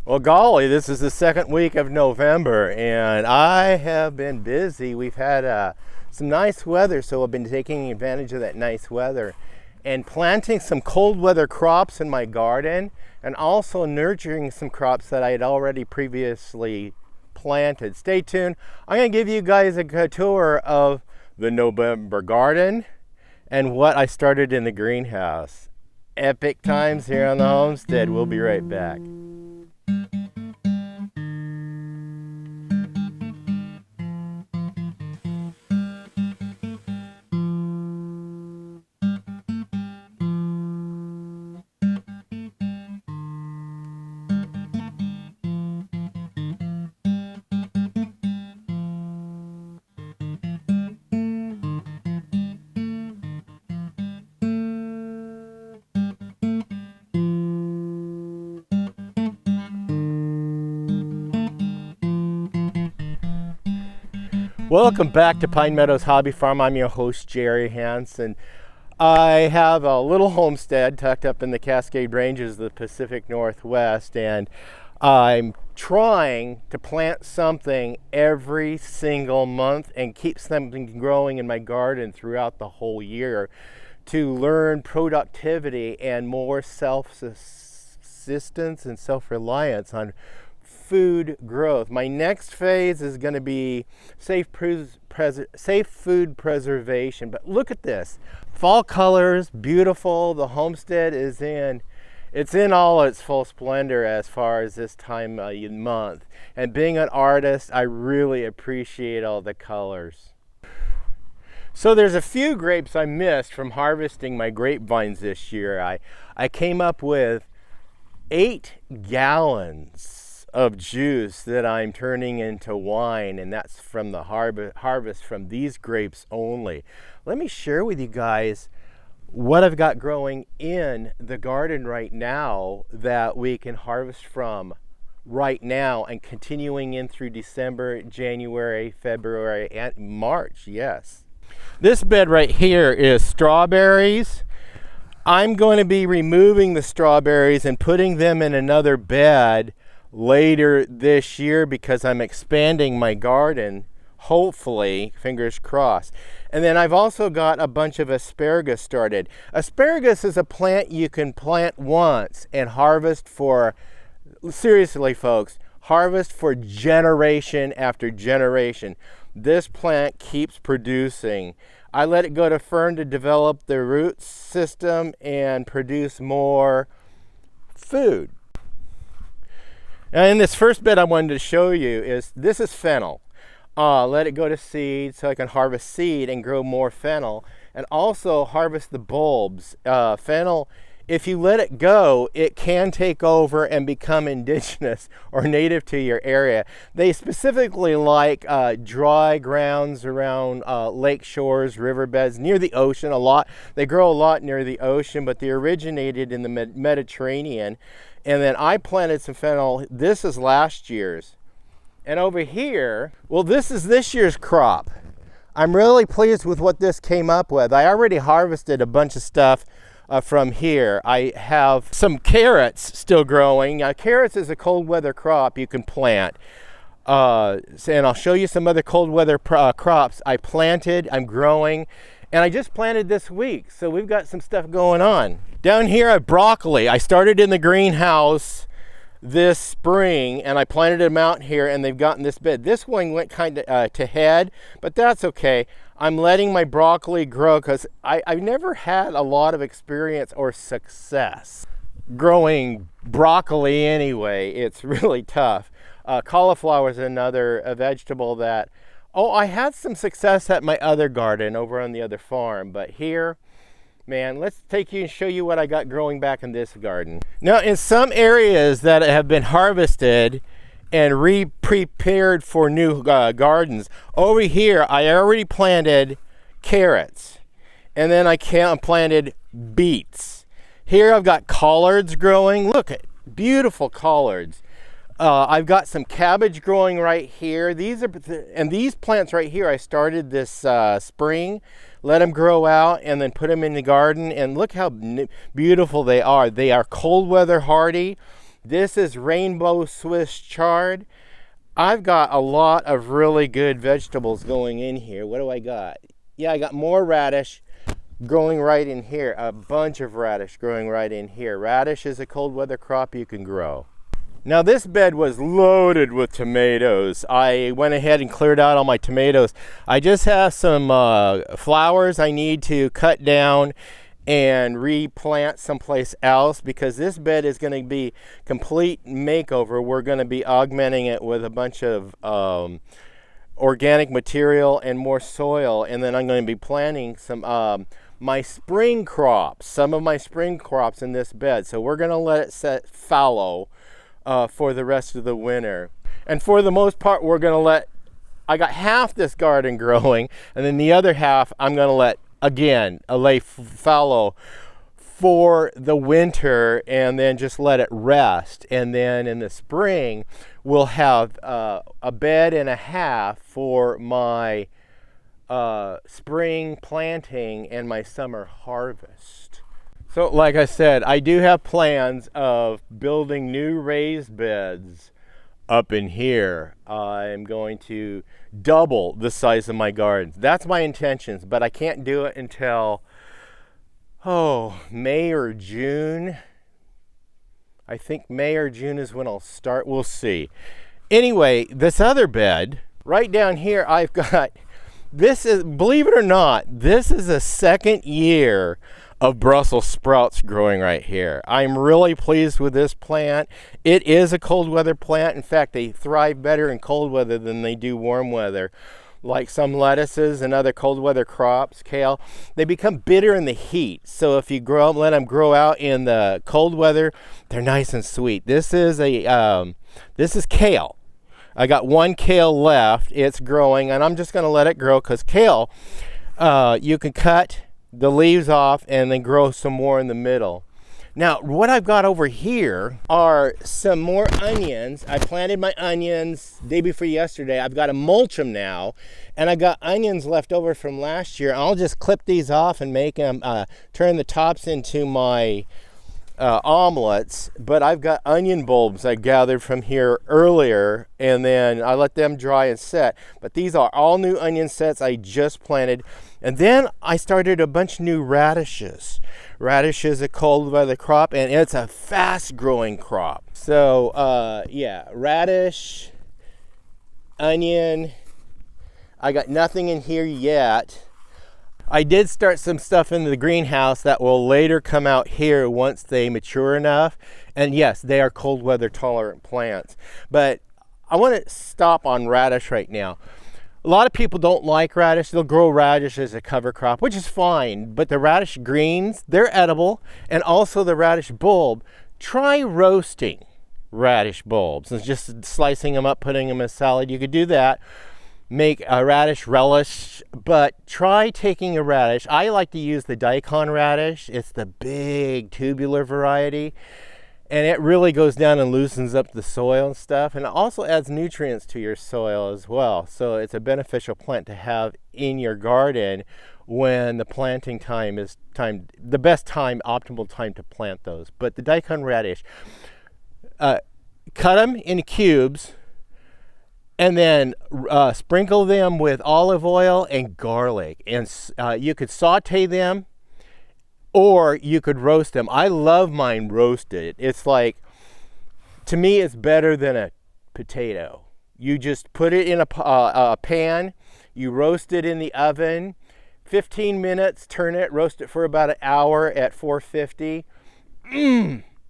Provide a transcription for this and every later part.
Well, golly, this is the second week of November, and I have been busy. We've had some nice weather, so I've been taking advantage of that nice weather and planting some cold weather crops in my garden, and also nurturing some crops that I had already previously planted. Stay tuned. I'm going to give you guys a tour of the November garden and what I started in the greenhouse. Epic times here on the homestead. We'll be right back. Welcome back to Pine Meadows Hobby Farm. I'm your host, Jerry Hansen. I have a little homestead tucked up in the Cascade Ranges of the Pacific Northwest, and I'm trying to plant something every single month and keep something growing in my garden throughout the whole year to learn productivity and more self-assistance and self-reliance on food growth. My next phase is going to be safe food preservation. But look at this. Fall colors, beautiful. The homestead is in all its full splendor as far as this time of month. And being an artist, I really appreciate all the colors. So there's a few grapes I missed from harvesting my grapevines this year. I came up with 8 gallons of juice that I'm turning into wine, and that's from the harvest from these grapes only. Let me share with you guys what I've got growing in the garden right now that we can harvest from right now and continuing in through December, January, February, and March. Yes. This bed right here is strawberries. I'm going to be removing the strawberries and putting them in another bed later this year because I'm expanding my garden, hopefully, fingers crossed. And then I've also got a bunch of asparagus started. Asparagus is a plant you can plant once and harvest for, seriously folks, harvest for generation after generation. This plant keeps producing. I let it go to fern to develop the root system and produce more food. Now in this first bed I wanted to show you this is fennel. Let it go to seed so I can harvest seed and grow more fennel, and also harvest the bulbs. Fennel, if you let it go, it can take over and become indigenous or native to your area. They specifically like dry grounds around lake shores, riverbeds, near the ocean a lot. They grow a lot near the ocean, but they originated in the Mediterranean. And then I planted some fennel. This is last year's. And over here, well, this is this year's crop. I'm really pleased with what this came up with. I already harvested a bunch of stuff from here. I have some carrots still growing. Now, carrots is a cold weather crop you can plant. And I'll show you some other cold weather crops I planted, I'm growing, and I just planted this week. So we've got some stuff going on. Down here I have broccoli. I started in the greenhouse this spring and I planted them out here, and they've gotten this bed. This one went kind of to head, but that's okay. I'm letting my broccoli grow because I've never had a lot of experience or success growing broccoli anyway. It's really tough. Cauliflower is another vegetable that, I had some success at my other garden over on the other farm, but here, man, let's take you and show you what I got growing back in this garden. Now, in some areas that have been harvested and prepared for new gardens, over here I already planted carrots, and then I planted beets. Here I've got collards growing. Look at beautiful collards. I've got some cabbage growing right here. And these plants right here I started this spring. Let them grow out and then put them in the garden, and look how beautiful they are. They are cold weather hardy. This is rainbow Swiss chard. I've got a lot of really good vegetables going in here. What do I got? Yeah, I got more radish growing right in here. A bunch of radish growing right in here. Radish is a cold weather crop you can grow. Now this bed was loaded with tomatoes. I went ahead and cleared out all my tomatoes. I just have some flowers I need to cut down and replant someplace else, because this bed is going to be complete makeover. We're going to be augmenting it with a bunch of organic material and more soil, and then I'm going to be planting some my spring crops, some of my spring crops in this bed. So we're going to let it set fallow for the rest of the winter. And for the most part, we're going to let, I got half this garden growing, and then the other half I'm going to let, again, lay fallow for the winter, and then just let it rest. And then in the spring, we'll have a bed and a half for my spring planting and my summer harvest. So like I said, I do have plans of building new raised beds up in here. I'm going to double the size of my gardens. That's my intentions, but I can't do it until, May or June. I think May or June is when I'll start. We'll see. Anyway, this other bed, right down here, I've got, this is, believe it or not, this is a second year of Brussels sprouts growing right here. I'm really pleased with this plant. It is a cold weather plant. In fact, they thrive better in cold weather than they do warm weather. Like some lettuces and other cold weather crops, kale, they become bitter in the heat. So if you let them grow out in the cold weather, they're nice and sweet. This is kale. I got one kale left. It's growing, and I'm just going to let it grow, because kale, you can cut the leaves off and then grow some more in the middle. Now, what I've got over here are some more onions. I planted my onions day before yesterday. I've got to mulch them now, and I got onions left over from last year. I'll just clip these off and make them, turn the tops into my omelets. But I've got onion bulbs I gathered from here earlier, and then I let them dry and set. But these are all new onion sets I just planted. And then I started a bunch of new radishes. Radish is a cold weather crop, and it's a fast growing crop. So yeah, radish, onion. I got nothing in here yet. I did start some stuff in the greenhouse that will later come out here once they mature enough. And yes, they are cold weather tolerant plants. But I want to stop on radish right now. A lot of people don't like radish. They'll grow radish as a cover crop, which is fine. But the radish greens, they're edible. And also the radish bulb. Try roasting radish bulbs and just slicing them up, putting them in a salad. You could do that. Make a radish relish, but try taking a radish. I like to use the daikon radish. It's the big tubular variety, and it really goes down and loosens up the soil and stuff, and it also adds nutrients to your soil as well. So it's a beneficial plant to have in your garden when the planting time is the best time, optimal time to plant those. But the daikon radish, cut them into cubes, and then sprinkle them with olive oil and garlic. And you could saute them, or you could roast them. I love mine roasted. It's like, to me, it's better than a potato. You just put it in a pan, you roast it in the oven, 15 minutes, turn it, roast it for about an hour at 450.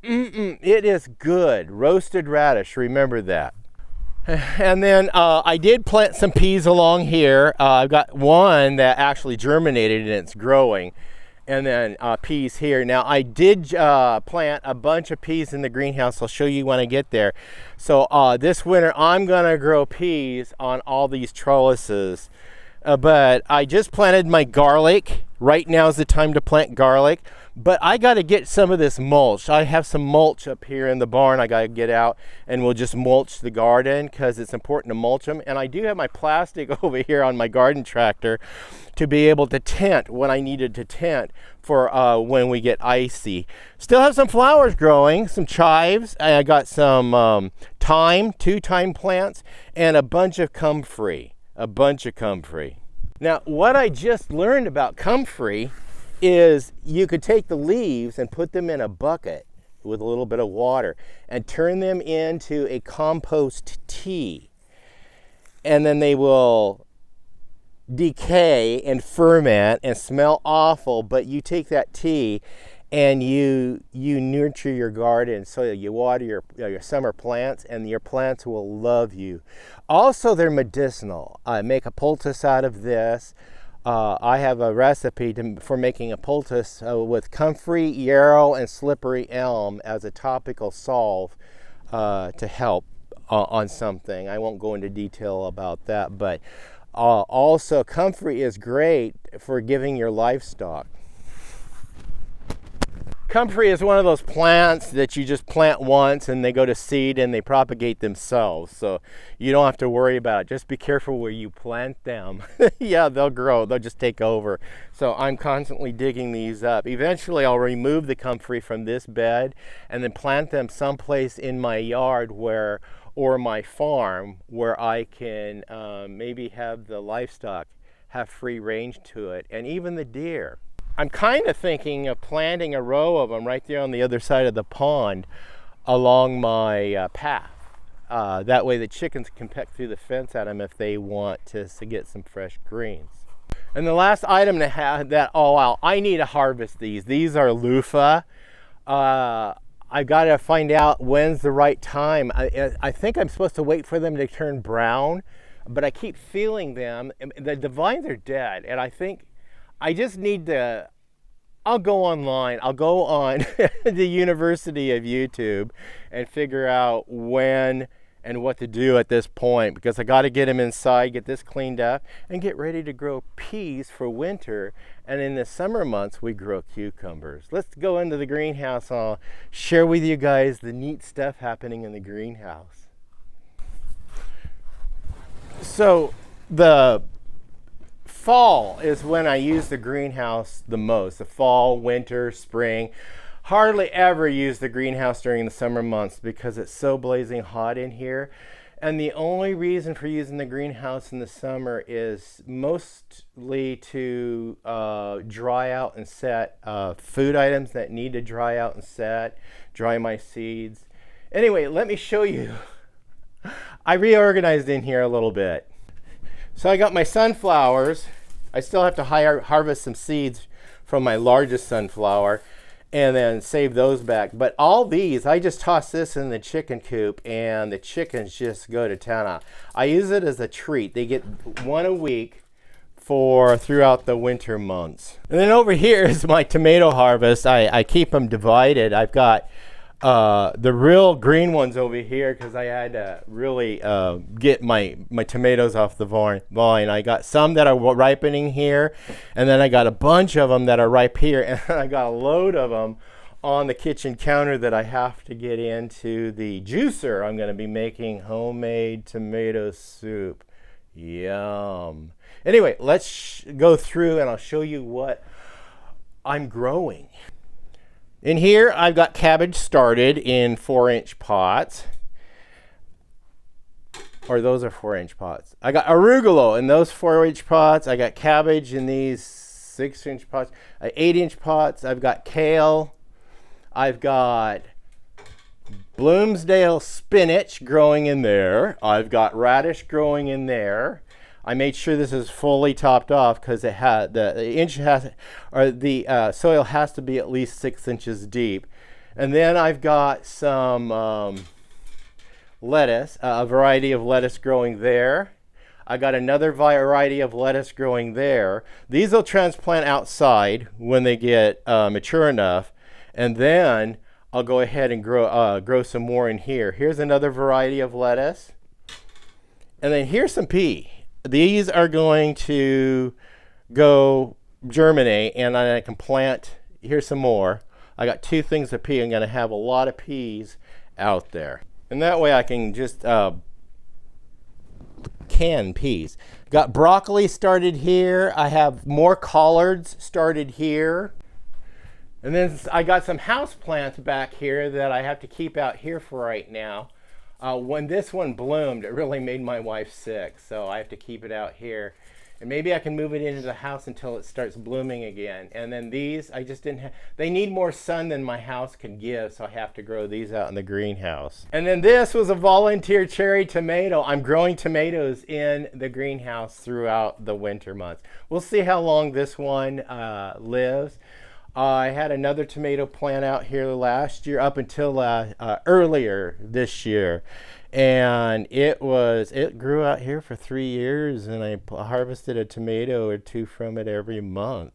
It is good. Roasted radish, remember that. And then I did plant some peas along here. I've got one that actually germinated and it's growing. And then peas here. Now I did plant a bunch of peas in the greenhouse. I'll show you when I get there. So this winter I'm gonna grow peas on all these trellises. But I just planted my garlic. Right now is the time to plant garlic. But I got to get some of this mulch. I have some mulch up here in the barn I got to get out, and we'll just mulch the garden because it's important to mulch them. And I do have my plastic over here on my garden tractor to be able to tent when I needed to tent for when we get icy. Still have some flowers growing, some chives. I got some thyme, 2 thyme plants, and a bunch of comfrey. Now, what I just learned about comfrey is you could take the leaves and put them in a bucket with a little bit of water and turn them into a compost tea. And then they will decay and ferment and smell awful, but you take that tea and you nurture your garden, so you water your summer plants, and your plants will love you. Also, they're medicinal. I make a poultice out of this. I have a recipe for making a poultice with comfrey, yarrow, and slippery elm as a topical salve to help on something. I won't go into detail about that, but also comfrey is great for giving your livestock. Comfrey is one of those plants that you just plant once and they go to seed and they propagate themselves. So you don't have to worry about it. Just be careful where you plant them. Yeah, they'll grow. They'll just take over. So I'm constantly digging these up. Eventually I'll remove the comfrey from this bed and then plant them someplace in my yard or my farm where I can maybe have the livestock have free range to it, and even the deer. I'm kind of thinking of planting a row of them right there on the other side of the pond along my path. That way the chickens can peck through the fence at them if they want to get some fresh greens. And the last item to have that all out, I need to harvest these. These are loofah. I got to find out when's the right time. I think I'm supposed to wait for them to turn brown, but I keep feeling them. The vines are dead, and I think I just need to, I'll go online. I'll go on the University of YouTube and figure out when and what to do at this point, because I got to get them inside, get this cleaned up, and get ready to grow peas for winter. And in the summer months, we grow cucumbers. Let's go into the greenhouse. I'll share with you guys the neat stuff happening in the greenhouse. So the fall is when I use the greenhouse the most. The fall, winter, spring. Hardly ever use the greenhouse during the summer months because it's so blazing hot in here. And the only reason for using the greenhouse in the summer is mostly to dry out and set food items that need to dry out and set, dry my seeds. Anyway, let me show you. I reorganized in here a little bit. So I got my sunflowers. I still have to harvest some seeds from my largest sunflower and then save those back. But all these, I just toss this in the chicken coop and the chickens just go to town. I use it as a treat. They get one a week throughout the winter months. And then over here is my tomato harvest. I keep them divided. I've got the real green ones over here because I had to really get my tomatoes off the vine. I got some that are ripening here, and then I got a bunch of them that are ripe here, and I got a load of them on the kitchen counter that I have to get into the juicer. I'm going to be making homemade tomato soup. Yum. Anyway, let's go through and I'll show you what I'm growing. In here, I've got cabbage started in 4-inch pots. Or those are 4-inch pots. I got arugula in those 4-inch pots. I got cabbage in these 6-inch pots. 8-inch pots. I've got kale. I've got Bloomsdale spinach growing in there. I've got radish growing in there. I made sure this is fully topped off because it had the soil has to be at least 6 inches deep. And then I've got some lettuce, a variety of lettuce growing there. I got another variety of lettuce growing there. These will transplant outside when they get mature enough, and then I'll go ahead and grow some more in here. Here's another variety of lettuce, and then here's some pea. These are going to go germinate, and I can plant here's some more. I got 2 things of pea. I'm going to have a lot of peas out there. And that way I can just can peas. Got broccoli started here. I have more collards started here. And then I got some house plants back here that I have to keep out here for right now. When this one bloomed, it really made my wife sick, so I have to keep it out here. And maybe I can move it into the house until it starts blooming again. And then these, I just didn't have, they need more sun than my house can give, so I have to grow these out in the greenhouse. And then this was a volunteer cherry tomato. I'm growing tomatoes in the greenhouse throughout the winter months. We'll see how long this one lives. I had another tomato plant out here last year up until earlier this year, and it grew out here for 3 years, and I harvested a tomato or 2 from it every month.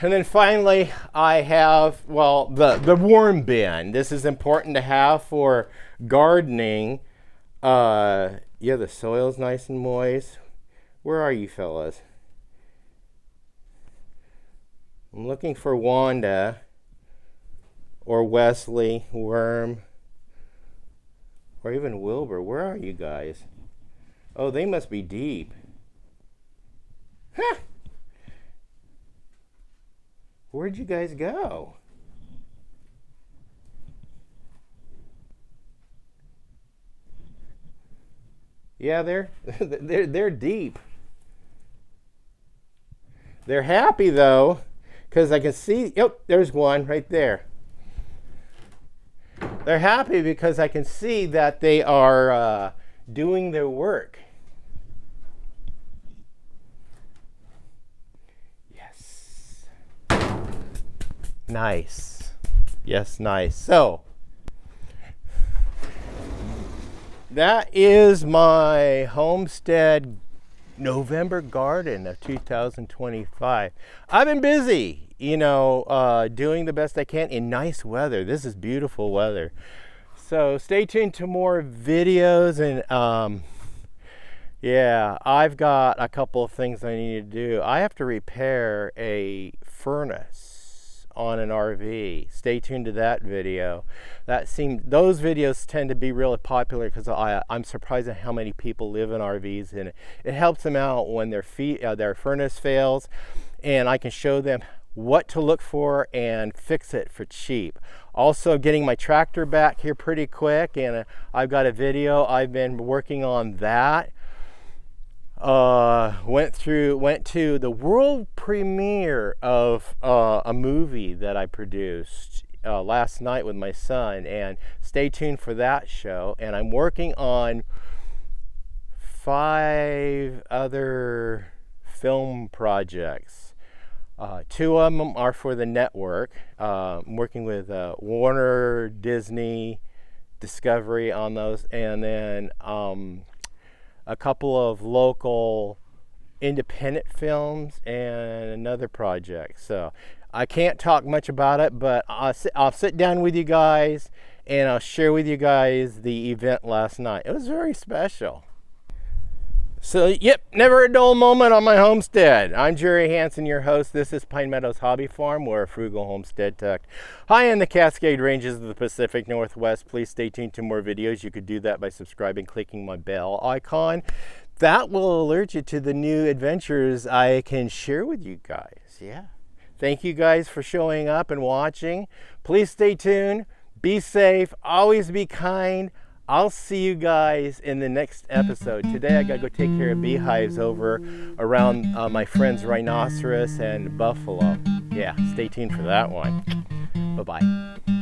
And then finally I have, well, the worm bin. This is important to have for gardening. Yeah, the soil's nice and moist. Where are you fellas? I'm looking for Wanda or Wesley, Worm, or even Wilbur. Where are you guys? Oh, they must be deep. Huh. Where'd you guys go? Yeah, they're deep. They're happy though, because I can see, yep, there's one right there. They're happy because I can see that they are doing their work. Yes. Nice. Yes, nice. So, that is my Homestead November garden of 2025. I've been busy, doing the best I can in nice weather. This is beautiful weather. So stay tuned to more videos, and yeah, I've got a couple of things I need to do. I have to repair a furnace on an RV. Stay tuned to that video. Those videos tend to be really popular because I'm surprised at how many people live in RVs, and it helps them out when their furnace fails, and I can show them what to look for and fix it for cheap. Also getting my tractor back here pretty quick, and I've got a video. I've been working on that. Went to the world premiere of a movie that I produced last night with my son, and stay tuned for that show. And I'm working on 5 other film projects. 2 of them are for the network. I'm working with Warner, Disney, Discovery on those, and then a couple of local independent films and another project. So I can't talk much about it, but I'll sit down with you guys and I'll share with you guys the event last night. It was very special. So, yep, never a dull moment on my homestead. I'm Jerry Hansen, your host. This is Pine Meadows Hobby Farm. We're a frugal homestead tucked high in the Cascade Ranges of the Pacific Northwest. Please stay tuned to more videos. You could do that by subscribing, clicking my bell icon. That will alert you to the new adventures I can share with you guys. Yeah. Thank you guys for showing up and watching. Please stay tuned. Be safe. Always be kind. I'll see you guys in the next episode. Today I gotta go take care of beehives over around my friends rhinoceros and buffalo. Yeah, stay tuned for that one. Bye-bye.